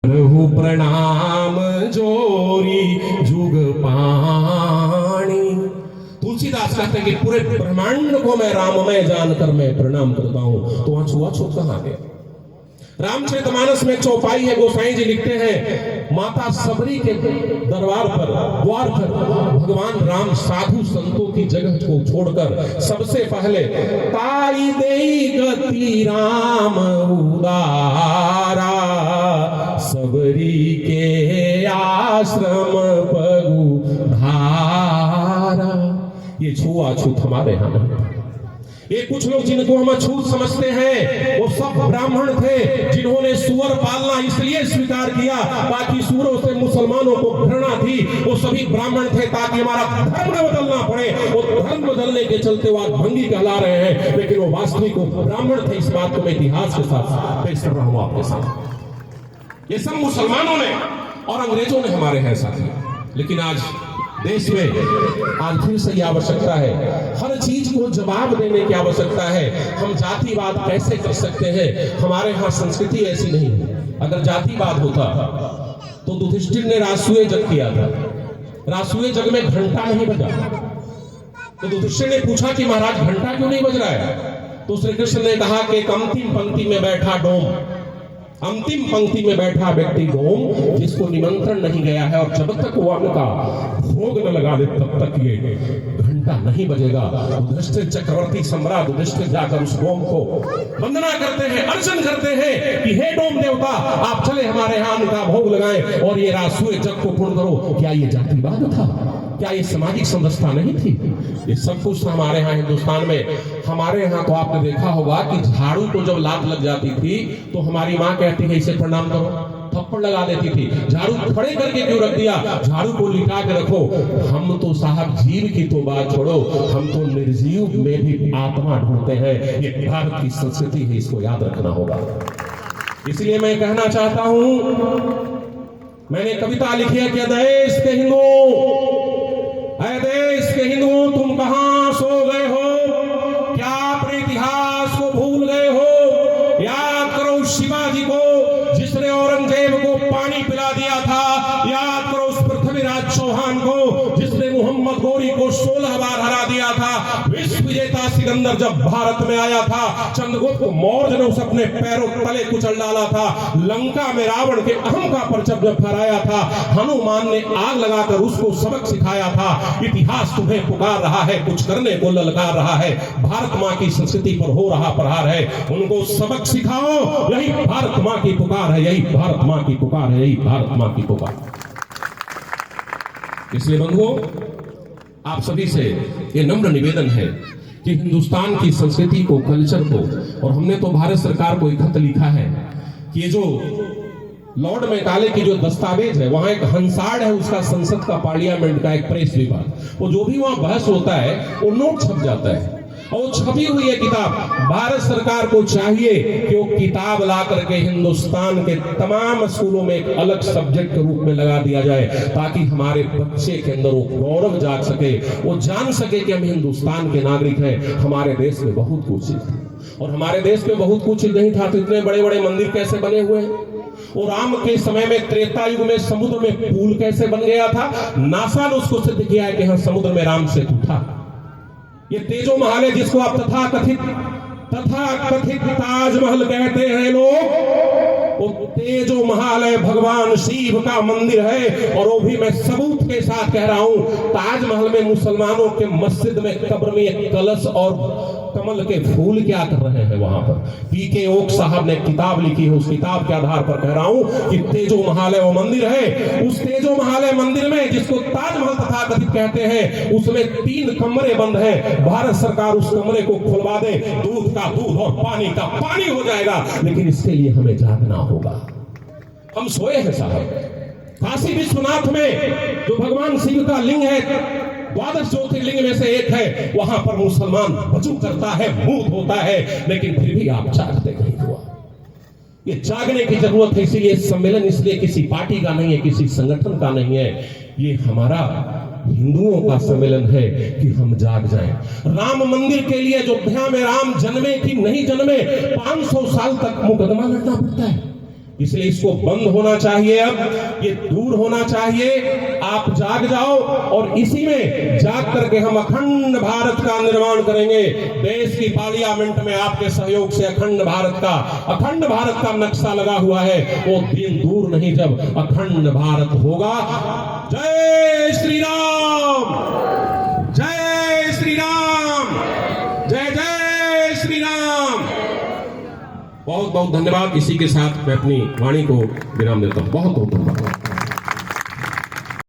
प्रभु प्रणाम जोरी जुग पाणी। तुलसीदास कहते हैं कि पूरे ब्रह्मांड को मैं राममय जानकर मैं प्रणाम करता हूं। तो वहां छुआछूत कहां है? रामचरितमानस में चौपाई है, गोसाई जी लिखते हैं माता सबरी के दरबार पर द्वार पर भगवान राम साधु संतों की जगह को छोड़कर सबसे पहले ताई देई गति राम उदारा, सबरी के आश्रम पगु धारा। ये छुआछूत हमारे यहां नहीं। ये कुछ लोग जिनको हम अछूत समझते हैं वो सब ब्राह्मण थे जिन्होंने सुअर पालना इसलिए स्वीकार किया, बाकी सुअरों से मुसलमानों को घृणा थी। वो सभी ब्राह्मण थे ताकि हमारा धर्म न बदलना पड़े। वो धर्म बदलने के चलते वो भंगी कहला रहे हैं, लेकिन वो वास्तविक ब्राह्मण थे। इस बात को मैं इतिहास के साथ पेश कर रहा हूं आपके साथ। ये सब मुसलमानों ने और अंग्रेजों ने हमारे हैं साथी। लेकिन आज देश में आज फिर से आवश्यकता है, हर चीज को जवाब देने की आवश्यकता है। हम जातिवाद कैसे कर सकते हैं? हमारे यहाँ संस्कृति ऐसी नहीं है। अगर जातिवाद होता तो युधिष्ठिर ने राजसूय जग किया था। राजसूय जग में घंटा नहीं बजा तो युधिष्ठिर ने पूछा कि महाराज घंटा क्यों नहीं बज रहा है? तो श्री कृष्ण ने कहा कि एक अंतिम पंक्ति में बैठा डोम, अंतिम पंक्ति में बैठा व्यक्ति डोम जिसको निमंत्रण नहीं गया है और जब तक वो अन्न का भोग न लगा दे तब तक ये घंटा नहीं बजेगा। युधिष्ठिर चक्रवर्ती सम्राट युधिष्ठिर जाकर उस डोम को वंदना करते हैं, अर्चन करते हैं कि हे डोम देवता, आप चले हमारे यहाँ अन्न का भोग लगाएं और ये राजसूय जग को पूर्ण करो। क्या ये जातिवाद था? क्या ये सामाजिक समरसता नहीं थी? ये सब कुछ हमारे यहाँ हिंदुस्तान में। हमारे यहाँ तो आपने देखा होगा कि झाड़ू को जब लात लग जाती थी तो हमारी माँ कहती है इसे प्रणाम करो, थप्पड़ लगा देती थी। झाड़ू खड़े करके क्यों रख दिया? झाड़ू को लिटा के रखो। हम तो साहब जीव की तो बात छोड़ो, हम तो निर्जीव में भी आत्मा ढूंढते हैं। ये भारत की संस्कृति है, इसको याद रखना होगा। इसलिए मैं कहना चाहता हूं, मैंने कविता लिखी है कि देश के हिंदुओं, ऐ देश के हिंदुओं, तुम कहां सो गए हो? क्या अपने इतिहास को भूल गए हो? याद करो शिवाजी को जिसने औरंगजेब को पानी पिला दिया था। याद करो उस पृथ्वीराज चौहान को जिसने मोहम्मद गौरी को 16 बार हरा दिया था। विश्व विजेता सिकंदर जब भारत में आया था, चंद्रगुप्त मौर्य ने उसे अपने पैरों तले कुचल डाला था। लंका में रावण के अहम का परचम जब फहराया था, हनुमान ने आग लगाकर उसको सबक सिखाया था। इतिहास तुम्हें पुकार रहा है, कुछ करने को ललकार रहा है। भारत माँ की संस्कृति पर हो रहा प्रहार है, उनको सबक सिखाओ। यही भारत माँ की पुकार है, यही भारत माँ की पुकार है, यही भारत माँ की पुकार। इसलिए बंधुओं, आप सभी से ये नम्र निवेदन है कि हिंदुस्तान की संस्कृति को, कल्चर को, और हमने तो भारत सरकार को एक खत लिखा है कि ये जो लॉर्ड मेकाले की जो दस्तावेज है, वहां एक हंसाड़ है उसका, संसद का, पार्लियामेंट का एक प्रेस विभाग, वो जो भी वहां बहस होता है वो नोट छप जाता है और छपी हुई है किताब। भारत सरकार को चाहिए कि वो किताब ला करके हिंदुस्तान के तमाम स्कूलों में एक अलग सब्जेक्ट के रूप में लगा दिया जाए, ताकि हमारे बच्चे के अंदर वो गौरव जाग सके, वो जान सके कि हम हिंदुस्तान के नागरिक हैं। हमारे देश में बहुत कुछ था और हमारे देश में बहुत कुछ नहीं था तो इतने बड़े बड़े मंदिर कैसे बने हुए हैं? और राम के समय में, त्रेता युग में समुद्र में पुल कैसे बन गया था? नासा ने उसको सिद्ध किया है कि हाँ, समुद्र में राम सेतु था। ये तेजो महल है जिसको आप तथाकथित ताजमहल कहते हैं लोग, वो तेजो महल है, भगवान शिव का मंदिर है। और वो भी मैं सबूत के साथ कह रहा हूं, ताजमहल में मुसलमानों के मस्जिद में कब्र में एक कलश और कमल के फूल क्या कर रहे हैं वहां पर? पीके ओक साहब ने किताब लिखी है, उस किताब के आधार पर कह रहा हूं कि तेजो महल है वो मंदिर है। उस तेजो महल है मंदिर में, जिसको ताजमहल तथाकथित कहते हैं, उसमें 3 कमरे बंद हैं। भारत सरकार उस कमरे को खुलवा दे, दूध का दूध और पानी का पानी हो जाएगा। लेकिन इसके लिए हमें जागना होगा। हम सोए हैं साहब। काशी विश्वनाथ में जो भगवान शिव का लिंग है, 12 ज्योतिर्लिंग में से एक है, वहां पर मुसलमान वजू करता है, मूत होता है, लेकिन फिर भी आप जागते नहीं हुआ। ये जागने की जरूरत है। इसीलिए सम्मेलन इसलिए किसी पार्टी का नहीं है, किसी संगठन का नहीं है, ये हमारा हिंदुओं का सम्मेलन है कि हम जाग जाएं। राम मंदिर के लिए अयोध्या में राम जन्मे कि नहीं जन्मे, 500 साल तक मुकदमा लड़ना पड़ता है। इसलिए इसको बंद होना चाहिए, अब ये दूर होना चाहिए। आप जाग जाओ और इसी में जाग करके हम अखंड भारत का निर्माण करेंगे। देश की पार्लियामेंट में आपके सहयोग से अखंड भारत का नक्शा लगा हुआ है। वो दिन दूर नहीं जब अखंड भारत होगा। जय श्री राम, जय श्री राम, जय जय श्री राम। बहुत बहुत धन्यवाद। इसी के साथ मैं अपनी वाणी को विराम देता हूं। बहुत बहुत धन्यवाद।